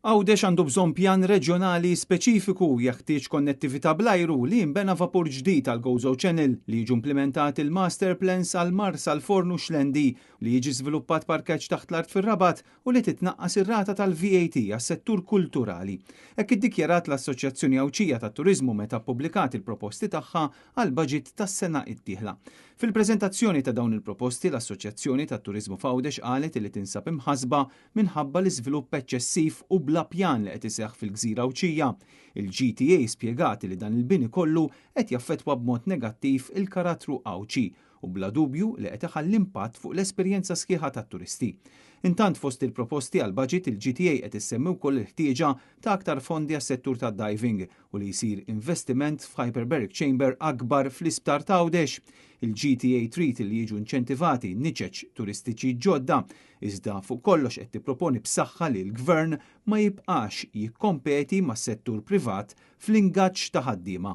Għawdex għandu bżonn pjan reġjonali speċifiku jeħtieġ konnettività bl-ajru li jinbena vapur ġdid għal Gozo Channel li jiġu implementati il-master plans għal Mars għal Fornu Xlendi li jiġi żviluppat parkeġġ taħt l-art fir-Rabat u li titnaqqas ir-rata tal-VAT għas-settur kulturali. Hekk iddikjarat l-Assoċjazzjoni Awċija tat-Turiżmu meta ppubblikat il-proposti tagħha għal baġit tas-sena d-dieħla. Fil-preżentazzjoni ta' dawn il-proposti l-Assoċjazzjoni tat-Turiżmu f'Għawdex qalet li tinsab imħasba minħabba l-iżvilupp eċċessiv u bla pjan li qed iseħħ fil-Gżira Awċija. Il-GTA spjegat li dan il-bini kollu qed jaffettwa b'mod negattiv il-karattru Awċi u bla dubju li qed iħalli impatt fuq l-esperjenza sħiħa tat-turisti. Intant fost il-proposti għal budget il-GTA qed issemmi wkoll il-ħtieġa ta' aktar fondi għas-settur tad-diving u li jsir investiment f'Hyperbaric Chamber akbar fl-Isptar ta' Għawdex. Il-GTA trid li jiġu inċentivati niċeċ turistiċi ġodda, iżda fuq kollox qed tipproponi b'saħħa li l-Gvern ma jibqax jikkompeti mas-settur privat fl-ingaġġ ta' ħaddiema.